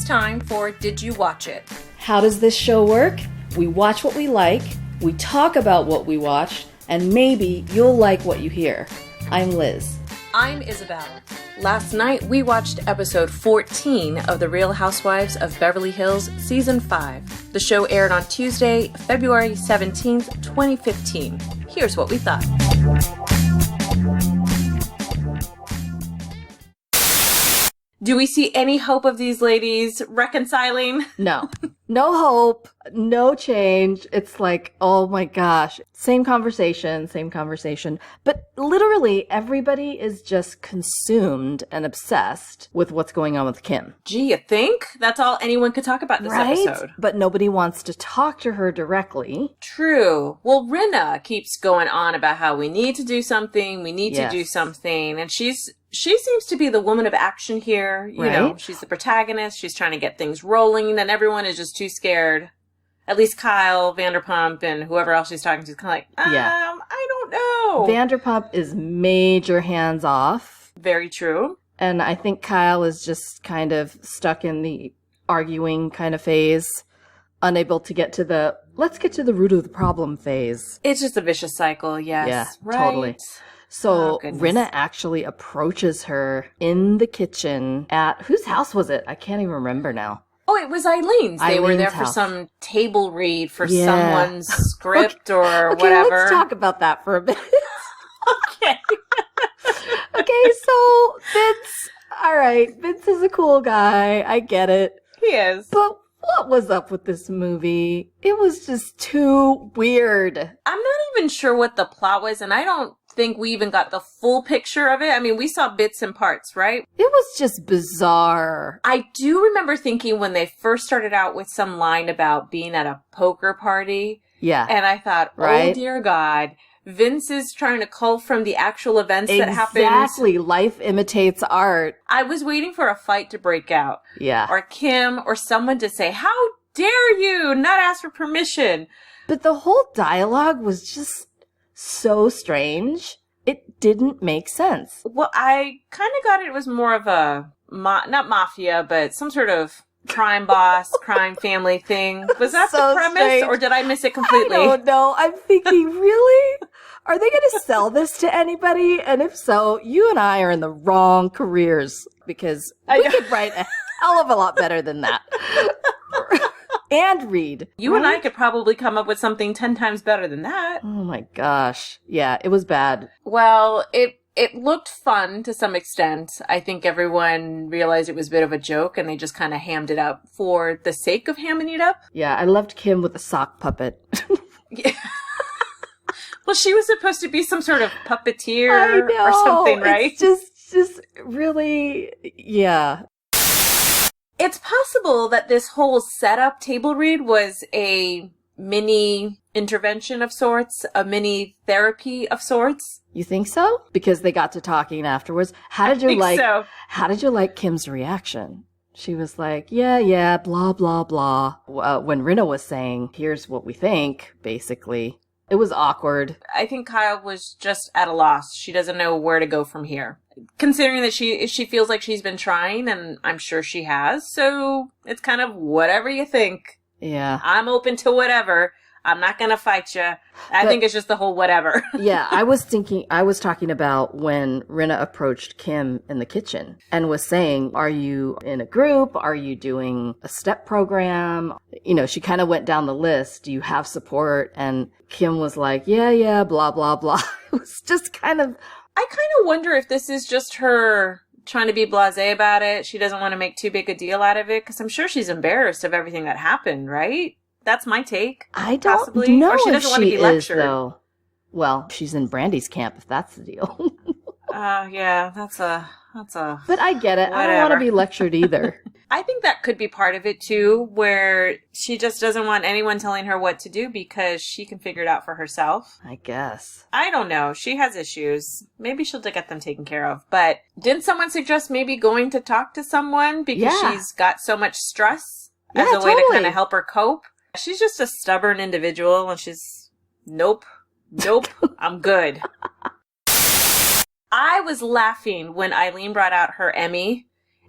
It's time for Did You Watch It? How does this show work? We watch what we like, we talk about what we watched, and maybe you'll like what you hear. I'm Liz. I'm Isabelle. Last night we watched episode 14 of The Real Housewives of Beverly Hills Season 5. The show aired on Tuesday, February 17th, 2015. Here's what we thought. Do we see any hope of these ladies reconciling? No. No hope, no change. It's like, oh my gosh. Same conversation. But literally everybody is just consumed and obsessed with what's going on with Kim. Gee, you think? That's all anyone could talk about this episode. But nobody wants to talk to her directly. True. Well, Rinna keeps going on about how we need to do something, and she seems to be the woman of action here. You know, she's the protagonist. She's trying to get things rolling, and everyone is just too scared. At least Kyle, Vanderpump, and whoever else she's talking to is kind of like, I don't know. Vanderpump is major hands off. Very true. And I think Kyle is just kind of stuck in the arguing kind of phase, unable to get to the, let's get to the root of the problem phase. It's just a vicious cycle, yes. Yeah, right? Totally. So Rinna actually approaches her in the kitchen at, whose house was it? I can't even remember now. Oh, it was Eileen's. They were there for some table read for someone's script or whatever. Let's talk about that for a bit. Okay. Okay, so Vince is a cool guy. I get it. He is. But what was up with this movie? It was just too weird. I'm not even sure what the plot was, and I don't think we even got the full picture of it. I mean, we saw bits and parts, right? It was just bizarre. I do remember thinking when they first started out with some line about being at a poker party. Yeah. And I thought, oh dear God, Vince is trying to cull from the actual events that happened. Exactly. Life imitates art. I was waiting for a fight to break out. Yeah. Or Kim or someone to say, how dare you not ask for permission? But the whole dialogue was just so strange. It didn't make sense. Well, I kind of got it was more of a, not mafia, but some sort of crime boss, crime family thing. Was that the premise, strange. Or did I miss it completely? I don't know. I'm thinking, really? Are they going to sell this to anybody? And if so, you and I are in the wrong careers, because we could write a hell of a lot better than that. And read. You and I could probably come up with something 10 times better than that. Oh my gosh. Yeah, it was bad. Well, it looked fun to some extent. I think everyone realized it was a bit of a joke and they just kind of hammed it up for the sake of hamming it up. Yeah, I loved Kim with the sock puppet. Yeah. Well, she was supposed to be some sort of puppeteer or something, right? It's just really, yeah. It's possible that this whole setup table read was a mini intervention of sorts, a mini therapy of sorts. You think so? Because they got to talking afterwards. How did you like Kim's reaction? She was like, yeah, blah, blah, blah. When Rinna was saying, here's what we think, basically. It was awkward. I think Kyle was just at a loss. She doesn't know where to go from here. Considering that she feels like she's been trying, and I'm sure she has, so it's kind of whatever you think. Yeah. I'm open to whatever. I'm not going to fight you. I think it's just the whole whatever. Yeah, I was talking about when Rinna approached Kim in the kitchen and was saying, are you in a group? Are you doing a step program? You know, she kind of went down the list. Do you have support? And Kim was like, yeah, blah, blah, blah. It was just kind of... I kind of wonder if this is just her trying to be blasé about it. She doesn't want to make too big a deal out of it, because I'm sure she's embarrassed of everything that happened, right? That's my take. I don't possibly. know or she doesn't if want to she be lectured. Is, though. Well, she's in Brandi's camp, if that's the deal. Yeah, that's a... But I get it. Whatever. I don't want to be lectured either. I think that could be part of it, too, where she just doesn't want anyone telling her what to do because she can figure it out for herself. I guess. I don't know. She has issues. Maybe she'll get them taken care of. But didn't someone suggest maybe going to talk to someone because she's got so much stress as a way to kind of help her cope? She's just a stubborn individual, and she's, nope, I'm good. I was laughing when Eileen brought out her Emmy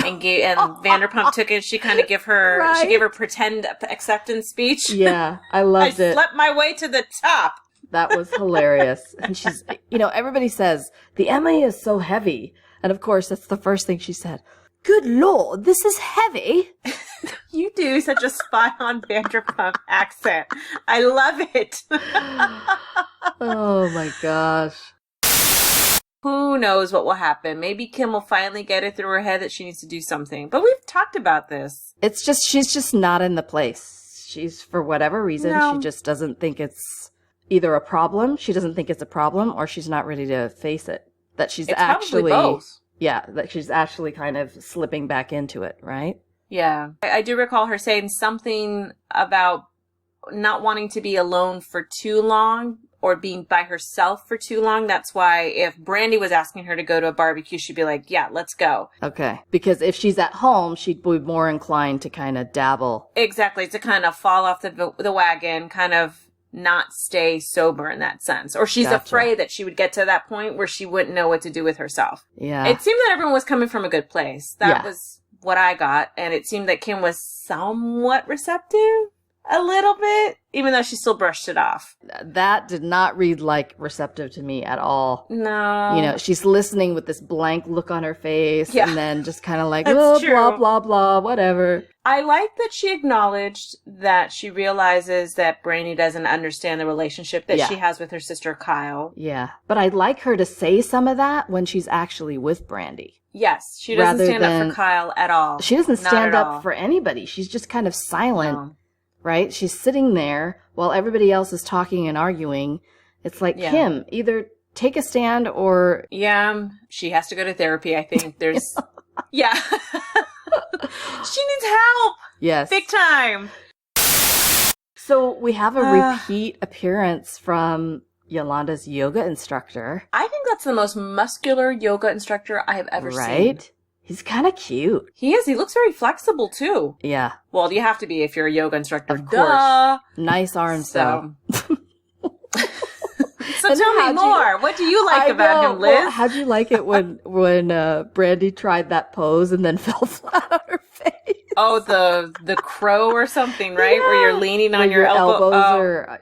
and Vanderpump took it. She kind of gave her she gave her pretend acceptance speech. Yeah, I loved it. I slept my way to the top. That was hilarious. And she's, everybody says the Emmy is so heavy, and of course that's the first thing she said. Good Lord, this is heavy. You do such a spot-on Vanderpump accent. I love it. Oh my gosh. Who knows what will happen? Maybe Kim will finally get it through her head that she needs to do something. But we've talked about this. It's just, she's just not in the place. She's, for whatever reason, she just doesn't think it's either a problem. She doesn't think it's a problem, or she's not ready to face it. That she's actually both. Yeah, that she's actually kind of slipping back into it, right? Yeah. I do recall her saying something about not wanting to be alone for too long or being by herself for too long. That's why if Brandi was asking her to go to a barbecue, she'd be like, yeah, let's go. Okay. Because if she's at home, she'd be more inclined to kind of dabble. Exactly. To kind of fall off the wagon, kind of not stay sober in that sense. Or she's afraid that she would get to that point where she wouldn't know what to do with herself. Yeah. It seemed that everyone was coming from a good place. That was what I got. And it seemed that Kim was somewhat receptive. A little bit, even though she still brushed it off. That did not read like receptive to me at all. No. She's listening with this blank look on her face and then just kind of like, oh, blah, blah, blah, whatever. I like that she acknowledged that she realizes that Brandi doesn't understand the relationship that she has with her sister Kyle. Yeah. But I'd like her to say some of that when she's actually with Brandi. Yes. She doesn't stand up for Kyle at all. She doesn't stand up for anybody. She's just kind of silent. No. Right? She's sitting there while everybody else is talking and arguing. It's like, Kim, either take a stand or... Yeah, she has to go to therapy, I think. There's... Yeah. She needs help. Yes. Big time. So we have a repeat appearance from Yolanda's yoga instructor. I think that's the most muscular yoga instructor I have ever seen. Right? He's kind of cute. He is. He looks very flexible, too. Yeah. Well, you have to be if you're a yoga instructor. Of course. Nice arms, though. So tell me more. What do you like about him, Liz? Well, how'd you like it when Brandi tried that pose and then fell flat on her face? Oh, the crow or something, right? Yeah. Where you're leaning on your elbows. I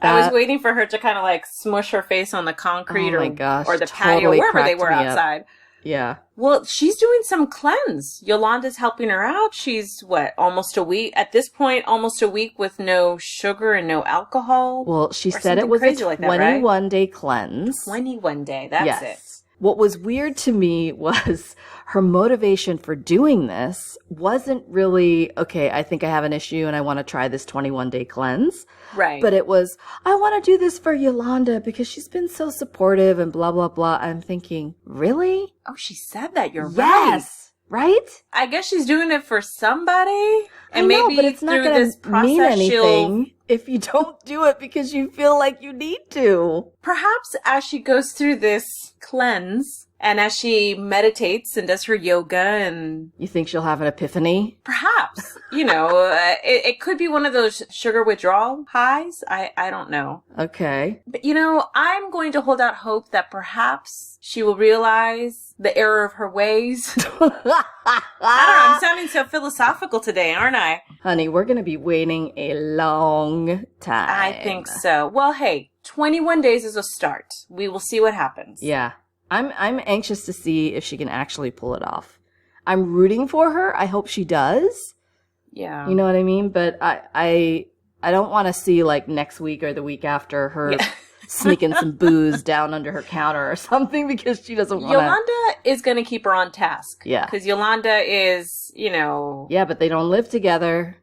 was waiting for her to kind of like smush her face on the concrete or the patio, wherever they were outside. Yeah. Well, she's doing some cleanse. Yolanda's helping her out. She's, almost a week? At this point, almost a week with no sugar and no alcohol? Well, she said it was a 21-day cleanse. 21 day, that's it. What was weird to me was her motivation for doing this wasn't really, okay, I think I have an issue and I want to try this 21-day cleanse. Right. But it was, I want to do this for Yolanda because she's been so supportive and blah, blah, blah. I'm thinking, really? Oh, she said that. You're right. Yes. Right? I guess she's doing it for somebody. And maybe but it's not through this process, mean anything if you don't do it because you feel like you need to. Perhaps as she goes through this cleanse and as she meditates and does her yoga and... You think she'll have an epiphany? Perhaps. It could be one of those sugar withdrawal highs. I don't know. Okay. But, I'm going to hold out hope that perhaps she will realize the error of her ways. I don't know. I'm sounding so philosophical today, aren't I? Honey, we're going to be waiting a long time. I think so. Well, hey, 21 days is a start. We will see what happens. Yeah. I'm anxious to see if she can actually pull it off. I'm rooting for her. I hope she does. Yeah. You know what I mean? But I don't want to see like next week or the week after her sneaking some booze down under her counter or something because she doesn't want to. Yolanda is going to keep her on task. Yeah. Because Yolanda is, Yeah, but they don't live together.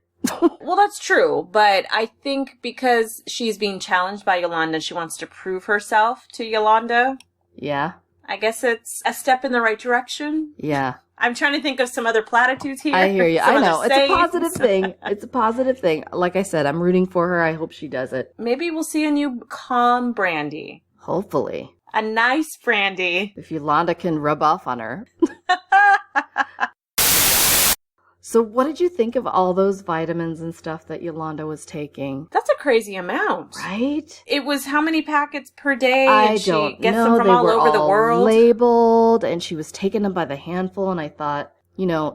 Well, that's true. But I think because she's being challenged by Yolanda, she wants to prove herself to Yolanda. Yeah. I guess it's a step in the right direction. Yeah. I'm trying to think of some other platitudes here. I hear you. I know. It's a positive thing. It's a positive thing. Like I said, I'm rooting for her. I hope she does it. Maybe we'll see a new calm Brandi. Hopefully. A nice Brandi. If Yolanda can rub off on her. So what did you think of all those vitamins and stuff that Yolanda was taking? That's a crazy amount. Right? It was how many packets per day? I and don't she gets know. them from they all were over the all world. Labeled, and she was taking them by the handful, and I thought,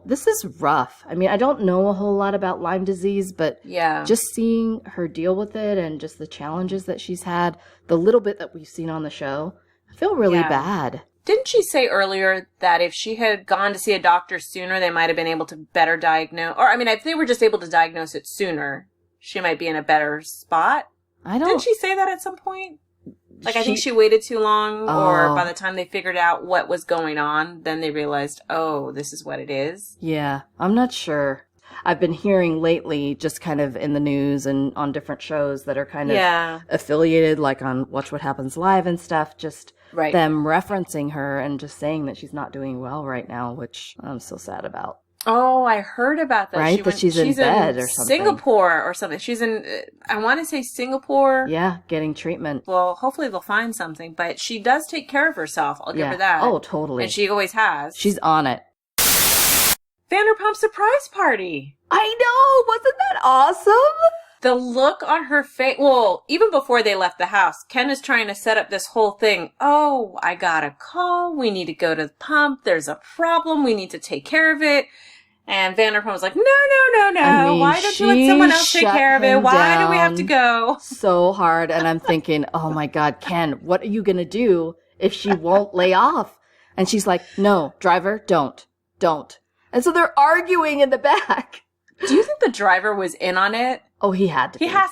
this is rough. I mean, I don't know a whole lot about Lyme disease, but just seeing her deal with it and just the challenges that she's had, the little bit that we've seen on the show, I feel really bad. Didn't she say earlier that if she had gone to see a doctor sooner, they might have been able to better diagnose? Or, I mean, if they were just able to diagnose it sooner, she might be in a better spot? Didn't she say that at some point? Like, I think she waited too long, or by the time they figured out what was going on, then they realized, oh, this is what it is. Yeah, I'm not sure. I've been hearing lately, just kind of in the news and on different shows that are kind of affiliated, like on Watch What Happens Live and stuff, just them referencing her and just saying that she's not doing well right now, which I'm so sad about. Oh, I heard about that. Right? She's in bed or something. Singapore or something. She's in, I want to say Singapore. Yeah, getting treatment. Well, hopefully they'll find something. But she does take care of herself. I'll give her that. Oh, totally. And she always has. She's on it. Vanderpump surprise party. I know! Wasn't that awesome? The look on her face. Well, even before they left the house, Ken is trying to set up this whole thing. Oh, I got a call. We need to go to the pump. There's a problem. We need to take care of it. And Vanderpump was like, no. I mean, why don't you let someone else take care of it? Why do we have to go? So hard. And I'm thinking, oh my God, Ken, what are you going to do if she won't lay off? And she's like, no, driver, don't. And so they're arguing in the back. Do you think the driver was in on it? Oh, he had to be. He had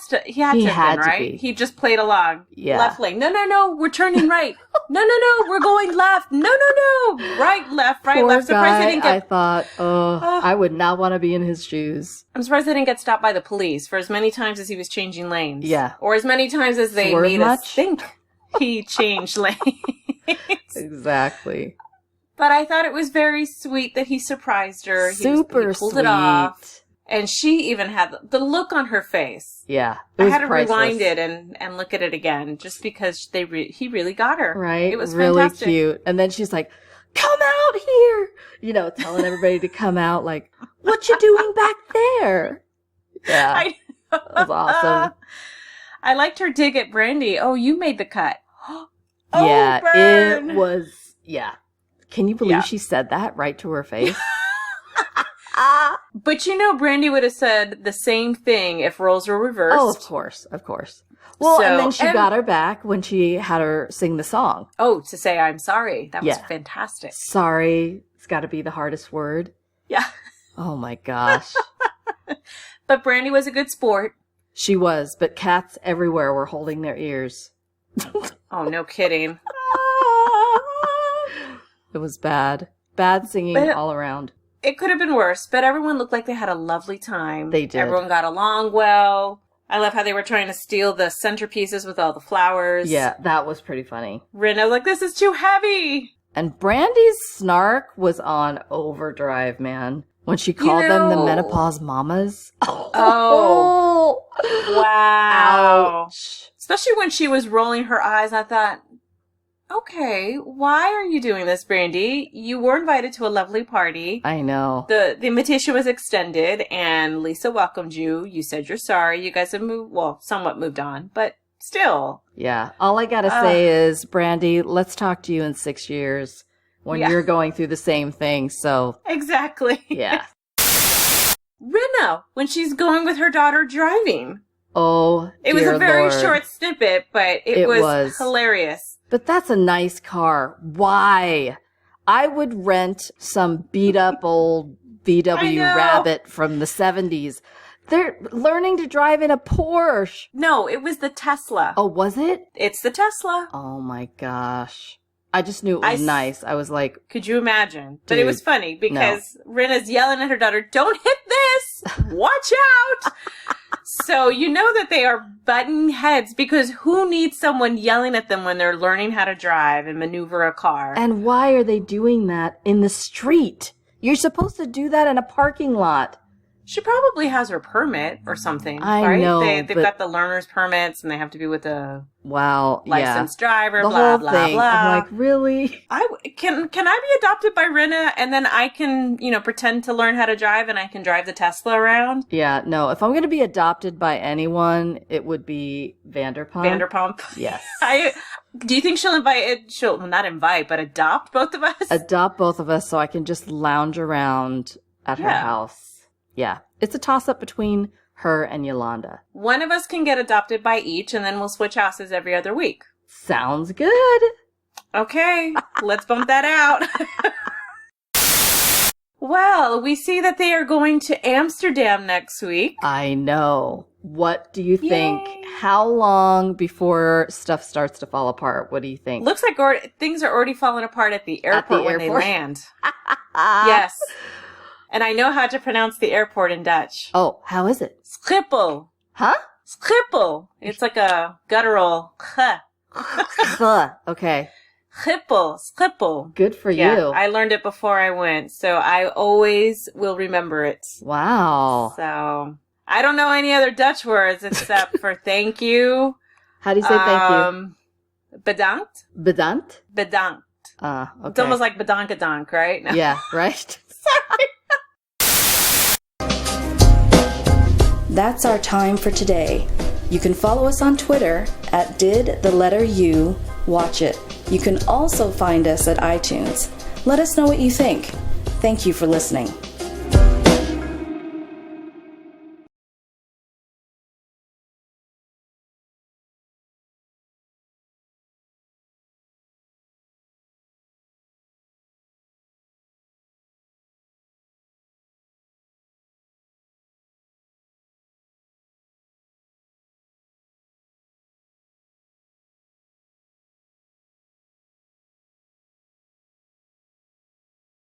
to have been, right? He just played along. Yeah. Left lane. No, we're turning right. No, we're going left. No. Right, left. Poor Surprised guy, they didn't get... I thought, I would not want to be in his shoes. I'm surprised they didn't get stopped by the police for as many times as he was changing lanes. Yeah. Or as many times as they made us think he changed lanes. Exactly. But I thought it was very sweet that he surprised her. He pulled sweet. It off. And she even had the look on her face. Yeah. I had to rewind it and look at it again just because he really got her. Right. It was really fantastic. Cute. And then she's like, come out here. Telling everybody to come out like, what you doing back there? Yeah. That was awesome. I liked her dig at Brandi. Oh, you made the cut. It was, Can you believe she said that right to her face? But Brandi would have said the same thing if roles were reversed. Oh, of course. Well, and then she got her back when she had her sing the song. Oh, to say I'm sorry. That was fantastic. Sorry. It's got to be the hardest word. Yeah. Oh, my gosh. But Brandi was a good sport. She was, but cats everywhere were holding their ears. Oh, no kidding. It was bad. Bad singing all around. It could have been worse, but everyone looked like they had a lovely time. They did. Everyone got along well. I love how they were trying to steal the centerpieces with all the flowers. Yeah, that was pretty funny. Rinna was like, this is too heavy. And Brandi's snark was on overdrive, man. When she called them the menopause mamas. Oh. Wow. Ouch. Especially when she was rolling her eyes, I thought, okay, why are you doing this, Brandi? You were invited to a lovely party. I know. The invitation was extended, and Lisa welcomed you. You said you're sorry. You guys have somewhat moved on, but still. Yeah. All I gotta say is, Brandi, let's talk to you in 6 years when you're going through the same thing, so. Exactly. Yeah. Rinna, when she's going with her daughter driving. Oh, it was a very short snippet, but it was hilarious. But that's a nice car. Why? I would rent some beat up old VW Rabbit from the 70s. They're learning to drive in a Porsche. No, it was the Tesla. Oh, was it? It's the Tesla. Oh my gosh. I just knew it was nice. I was like, could you imagine? But it was funny because Rinna's yelling at her daughter, don't hit this! Watch out! So you know that they are butting heads because who needs someone yelling at them when they're learning how to drive and maneuver a car? And why are they doing that in the street? You're supposed to do that in a parking lot. She probably has her permit or something. I know. They've got the learner's permits and they have to be with a licensed driver, the blah, whole blah, thing. blah. I'm like, really? Can I be adopted by Rinna and then I can, pretend to learn how to drive and I can drive the Tesla around? Yeah, no. If I'm going to be adopted by anyone, it would be Vanderpump. Vanderpump. Yes. Do you think she'll not invite, but adopt both of us? Adopt both of us so I can just lounge around at her house. Yeah. It's a toss-up between her and Yolanda. One of us can get adopted by each, and then we'll switch houses every other week. Sounds good. Okay, let's bump that out. Well, we see that they are going to Amsterdam next week. I know. What do you think? Yay. How long before stuff starts to fall apart? What do you think? Looks like things are already falling apart at the airport when they land. Yes. And I know how to pronounce the airport in Dutch. Oh, how is it? Schiphol. Huh? Schiphol. It's like a guttural. Okay. Schiphol. Good for you. I learned it before I went, so I always will remember it. Wow. So I don't know any other Dutch words except for thank you. How do you say thank you? Bedankt. Bedankt? Bedankt. Okay. It's almost like bedankedank, right? No. Yeah, right? Sorry. That's our time for today. You can follow us on Twitter at did_you_watch it. You can also find us at iTunes. Let us know what you think. Thank you for listening.